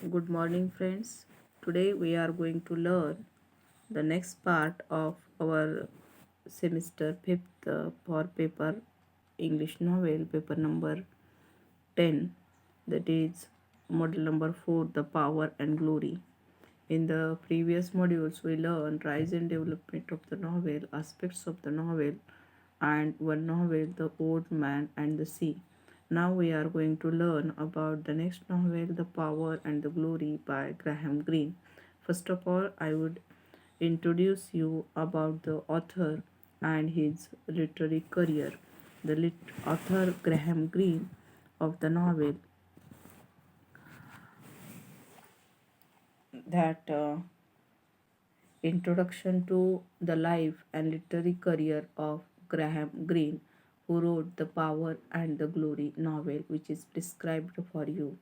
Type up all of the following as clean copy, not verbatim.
Good morning, friends. Today we are going to learn the next part of our semester fifth for paper English novel, paper number 10, that is model number 4, The Power and Glory. In the previous modules, we learned rise and development of the novel, aspects of the novel, and one novel, The Old Man and the Sea. Now we are going to learn about the next novel, The Power and the Glory by Graham Greene. First of all, I would introduce you about the author and his literary career. The author Graham Greene of the novel that Introduction to the Life and Literary Career of Graham Greene, who wrote the Power and the Glory novel, which is prescribed for you.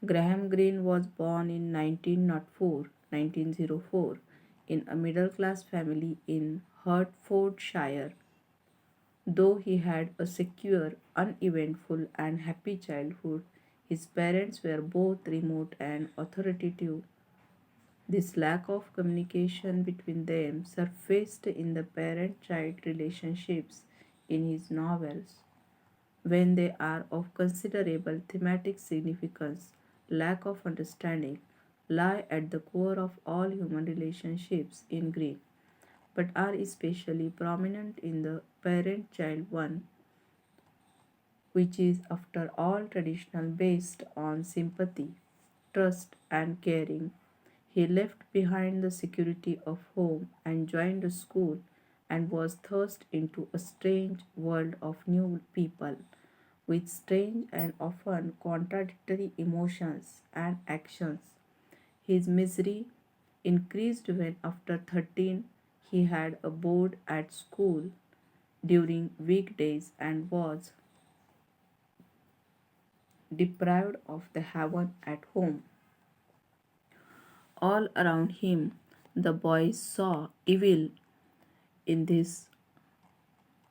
Graham Greene was born in 1904 in a middle class family in Hertfordshire. Though he had a secure, uneventful, and happy childhood, his parents were both remote and authoritative. This lack of communication between them surfaced in the parent child relationships in his novels. When they are of considerable thematic significance, lack of understanding lie at the core of all human relationships in Greek, but are especially prominent in the parent child one, which is, after all, traditional based on sympathy, trust, and caring. He left behind the security of home and joined a school and was thrust into a strange world of new people with strange and often contradictory emotions and actions. His misery increased when, after 13, he had a board at school during weekdays and was deprived of the haven at home. All around him, the boys saw evil. In this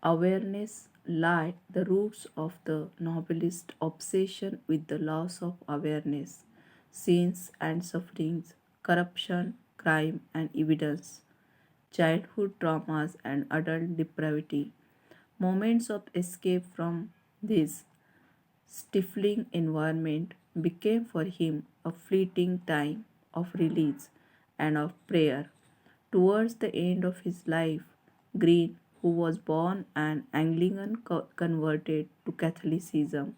awareness lie the roots of the novelist's obsession with the loss of awareness, sins and sufferings, corruption, crime and evidence, childhood traumas and adult depravity. Moments of escape from this stifling environment became for him a fleeting time of release and of prayer. Towards the end of his life, Greene, who was born an Anglican, converted to Catholicism.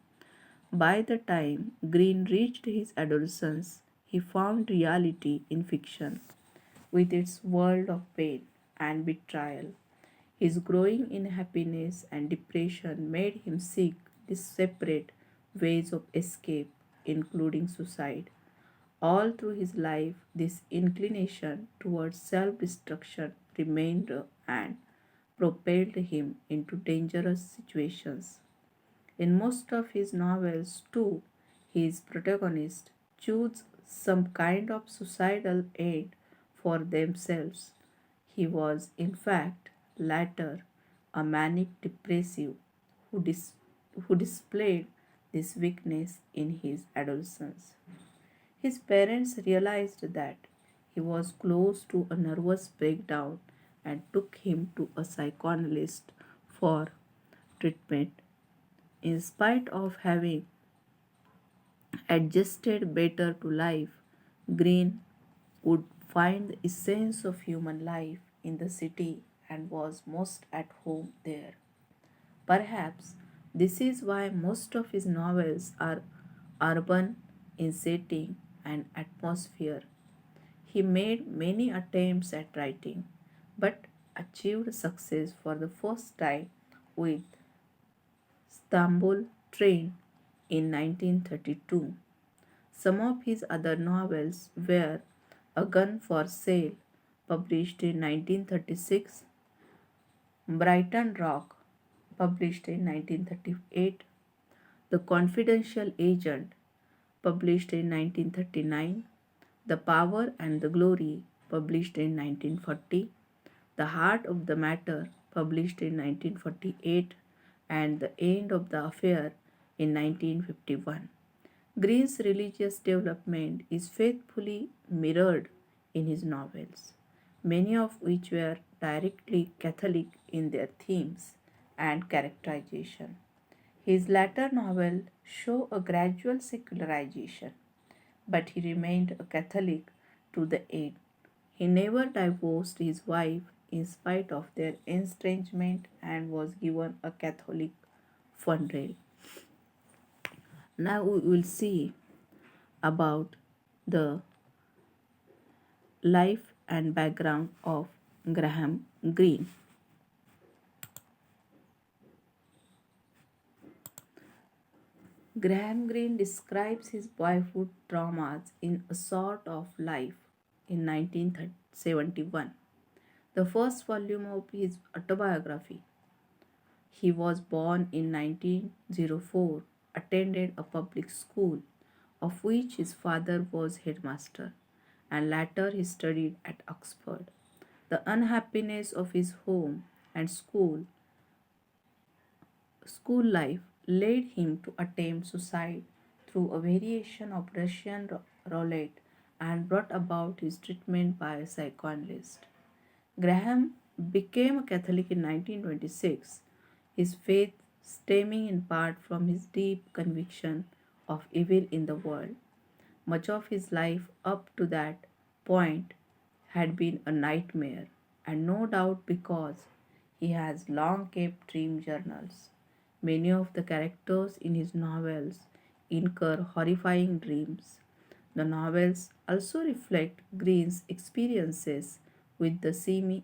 By the time Greene reached his adolescence, he found reality in fiction, with its world of pain and betrayal. His growing unhappiness and depression made him seek these separate ways of escape, including suicide. All through his life, this inclination towards self destruction remained and propelled him into dangerous situations. In most of his novels, too, his protagonists choose some kind of suicidal end for themselves. He was, in fact, latter a manic depressive who, who displayed this weakness in his adolescence. His parents realized that he was close to a nervous breakdown and took him to a psychoanalyst for treatment. In spite of having adjusted better to life, Greene would find the essence of human life in the city and was most at home there. Perhaps this is why most of his novels are urban in setting and atmosphere. He made many attempts at writing, but achieved success for the first time with Istanbul Train in 1932. Some of his other novels were A Gun for Sale, published in 1936, Brighton Rock, published in 1938, The Confidential Agent, published in 1939, The Power and the Glory, published in 1940, The Heart of the Matter, published in 1948, and The End of the Affair in 1951. Greene's religious development is faithfully mirrored in his novels, many of which were directly Catholic in their themes and characterization. His latter novels show a gradual secularization, but he remained a Catholic to the end. He never divorced his wife in spite of their estrangement and was given a Catholic funeral. Now we will see about the life and background of Graham Greene. Graham Greene describes his boyhood traumas in A Sort of Life in 1971, the first volume of his autobiography. He was born in 1904, attended a public school, of which his father was headmaster, and later he studied at Oxford. The unhappiness of his home and school life led him to attempt suicide through a variation of Russian roulette and brought about his treatment by a psychoanalyst. Graham became a Catholic in 1926, his faith stemming in part from his deep conviction of evil in the world. Much of his life up to that point had been a nightmare, and no doubt because he has long kept dream journals. Many of the characters in his novels incur horrifying dreams. The novels also reflect Greene's experiences with the seamy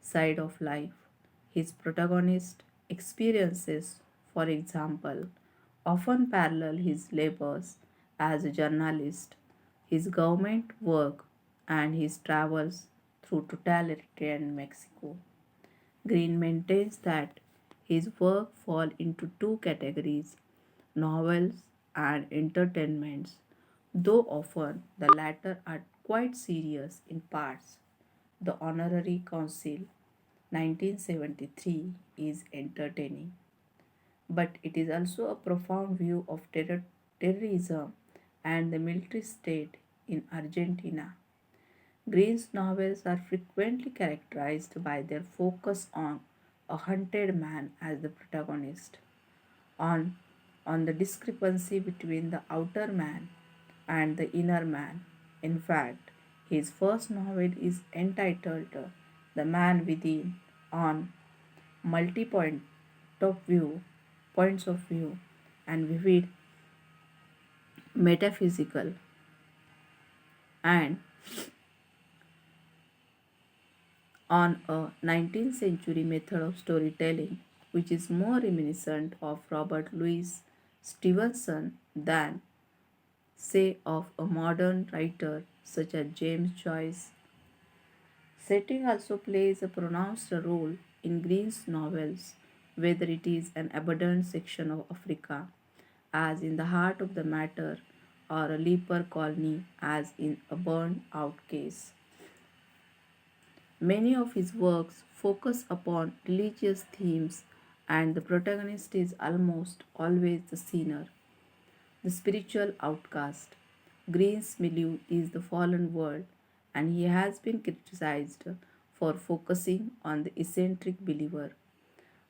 side of life. His protagonist experiences, for example, often parallel his labors as a journalist, his government work, and his travels through totalitarian Mexico. Greene maintains that his work fall into two categories: novels and entertainments, though often the latter are quite serious in parts. The Honorary Council 1973 is entertaining, but it is also a profound view of terrorism and the military state in Argentina. Greene's novels are frequently characterized by their focus on a hunted man as the protagonist, on, on the discrepancy between the outer man and the inner man. In fact, his first novel is entitled The Man Within, on multi-point of view, points of view, and vivid metaphysical and on a 19th century method of storytelling which is more reminiscent of Robert Louis Stevenson than, say, of a modern writer such as James Joyce. Setting also plays a pronounced role in Greene's novels, whether it is an abandoned section of Africa, as in The Heart of the Matter, or a leper colony, as in A Burned Out Case. Many of his works focus upon religious themes, and the protagonist is almost always the sinner, the spiritual outcast. Greene's milieu is the fallen world, and he has been criticized for focusing on the eccentric believer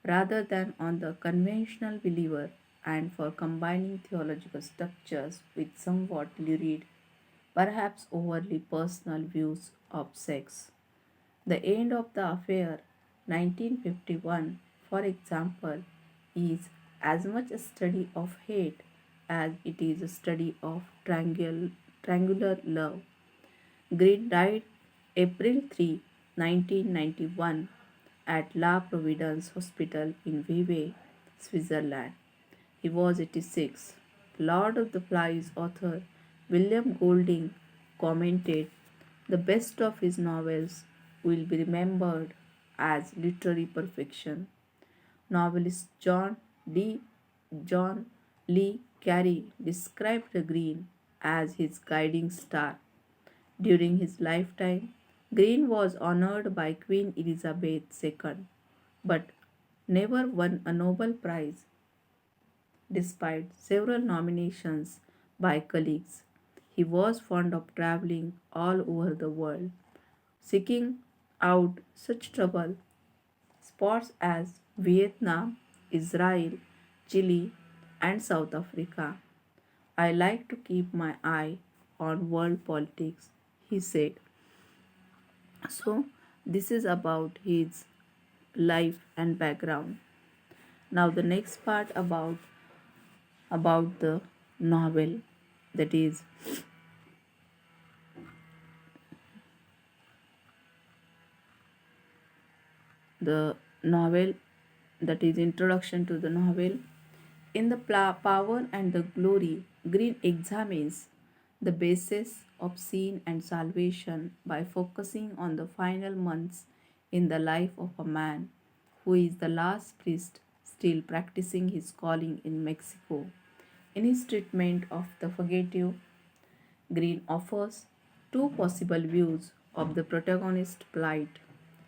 rather than on the conventional believer, and for combining theological structures with somewhat lurid, perhaps overly personal views of sex. The End of the Affair, 1951, for example, is as much a study of hate as it is a study of triangular love. Greene died April 3, 1991, at La Providence Hospital in Vevey, Switzerland. He was 86. Lord of the Flies author William Golding commented, "The best of his novels will be remembered as literary perfection." Novelist John Lee Carey described Greene as his guiding star. During his lifetime, Greene was honored by Queen Elizabeth II, but never won a Nobel Prize despite several nominations by colleagues. He was fond of traveling all over the world, seeking out such trouble spots as Vietnam, Israel, Chile, and South Africa. I like to keep my eye on world politics, he said. So, this is about his life and background. Now, the next part about the novel, that is the novel, that is introduction to the novel. In the power and the glory, Greene examines the basis of sin and salvation by focusing on the final months in the life of a man who is the last priest still practicing his calling in Mexico. In his treatment of the fugitive, Greene offers two possible views of the protagonist's plight,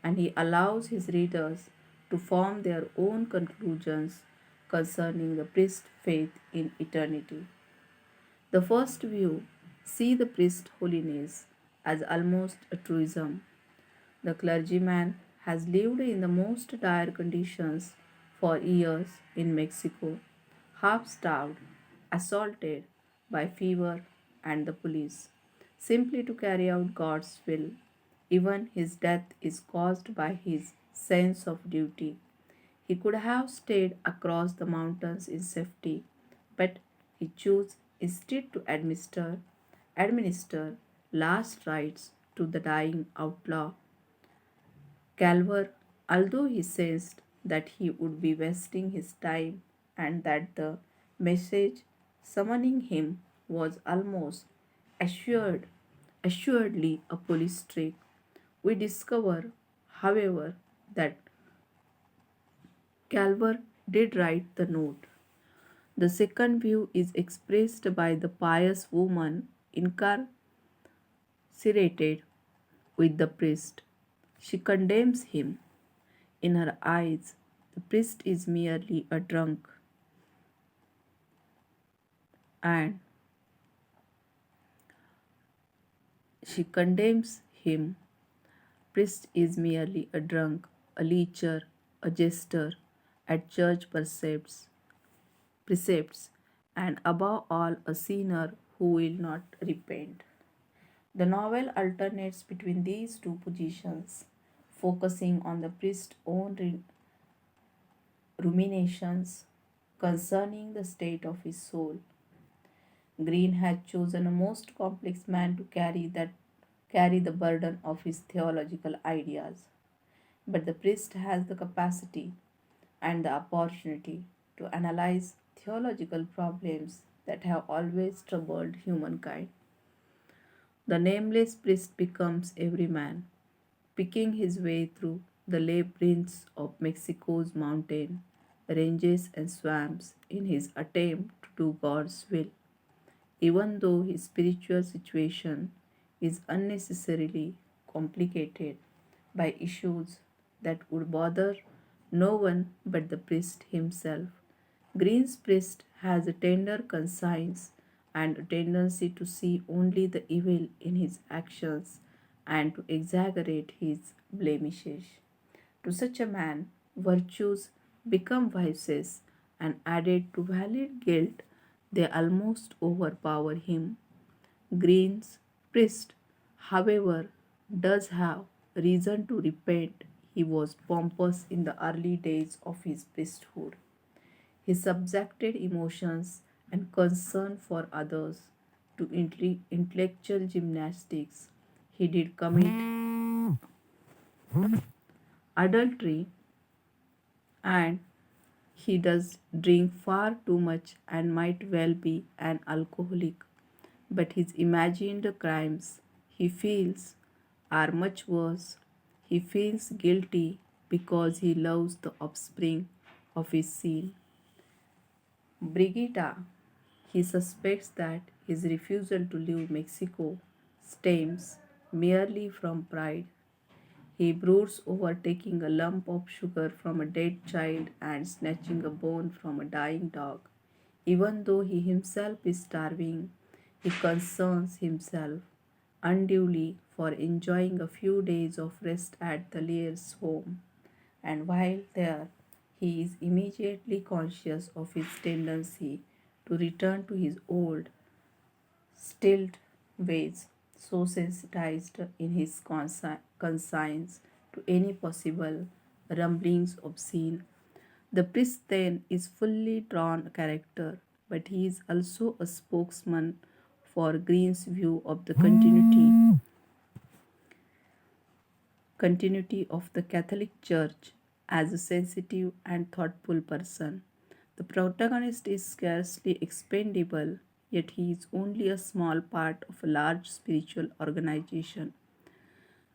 and he allows his readers to form their own conclusions concerning the priest's faith in eternity. The first view see the priest's holiness as almost a truism. The clergyman has lived in the most dire conditions for years in Mexico, half starved, assaulted by fever and the police, simply to carry out God's will. Even his death is caused by his sense of duty. He could have stayed across the mountains in safety, but he chose instead to administer last rites to the dying outlaw. Calver, although he sensed that he would be wasting his time and that the message summoning him was almost assured, assuredly a police trick, we discover, however, that Calver did write the note. The second view is expressed by the pious woman incarcerated with the priest. She condemns him. In her eyes, the priest is merely a drunk, and she condemns him. Priest is merely a drunk, a leecher, a jester at church precepts, and above all, a sinner who will not repent. The novel alternates between these two positions, focusing on the priest's own ruminations concerning the state of his soul. Greene had chosen a most complex man to carry the burden of his theological ideas. But the priest has the capacity and the opportunity to analyze theological problems that have always troubled humankind. The nameless priest becomes every man, picking his way through the labyrinths of Mexico's mountain ranges and swamps in his attempt to do God's will, even though his spiritual situation is unnecessarily complicated by issues that would bother no one but the priest himself. Green's priest has a tender conscience and a tendency to see only the evil in his actions and to exaggerate his blemishes. To such a man, virtues become vices, and added to valid guilt, they almost overpower him. Green's priest, however, does have reason to repent. He was pompous in the early days of his priesthood. He subjected emotions and concern for others to intellectual gymnastics. He did commit adultery, and he does drink far too much and might well be an alcoholic. But his imagined crimes, he feels, are much worse. He feels guilty because he loves the offspring of his sin. Brigitta, he suspects that his refusal to leave Mexico stems merely from pride. He broods over taking a lump of sugar from a dead child and snatching a bone from a dying dog, even though he himself is starving. He concerns himself unduly for enjoying a few days of rest at the Lear's home, and while there, he is immediately conscious of his tendency to return to his old, stilled ways, so sensitized in his conscience to any possible rumblings of sin. The priest then is fully drawn character, but he is also a spokesman for Greene's view of the continuity of the Catholic Church as a sensitive and thoughtful person. The protagonist is scarcely expendable, yet he is only a small part of a large spiritual organization.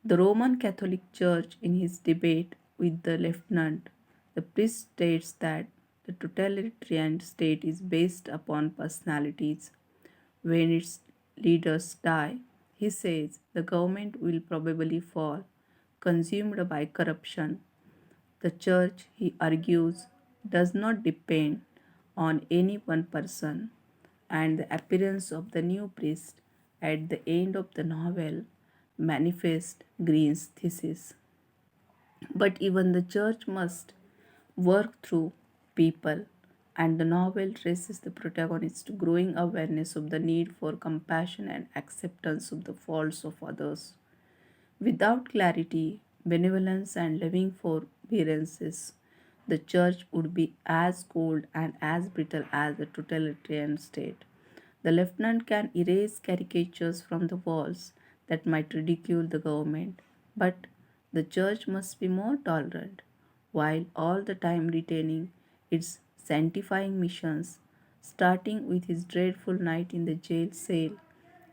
The Roman Catholic Church, in his debate with the lieutenant, the priest states that the totalitarian state is based upon personalities. When its leaders die, he says the government will probably fall, consumed by corruption. The church, he argues, does not depend on any one person, and the appearance of the new priest at the end of the novel manifests Greene's thesis. But even the church must work through people, and the novel traces the protagonist's growing awareness of the need for compassion and acceptance of the faults of others. Without clarity, benevolence, and loving forbearances, the church would be as cold and as brittle as the totalitarian state. The lieutenant can erase caricatures from the walls that might ridicule the government, but the church must be more tolerant, while all the time retaining its sanctifying missions, starting with his dreadful night in the jail cell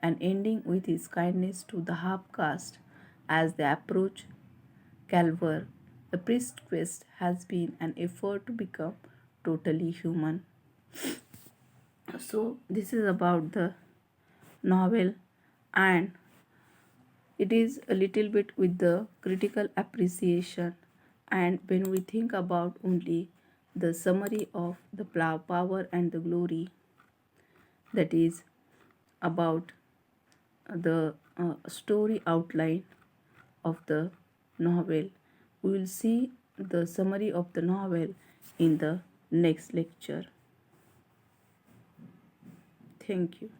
and ending with his kindness to the half caste as they approach Calvary. The priest's quest has been an effort to become totally human. So, this is about the novel, and it is a little bit with the critical appreciation. And when we think about only the summary of the power and the glory, that is about the story outline of the novel, we will see the summary of the novel in the next lecture. Thank you.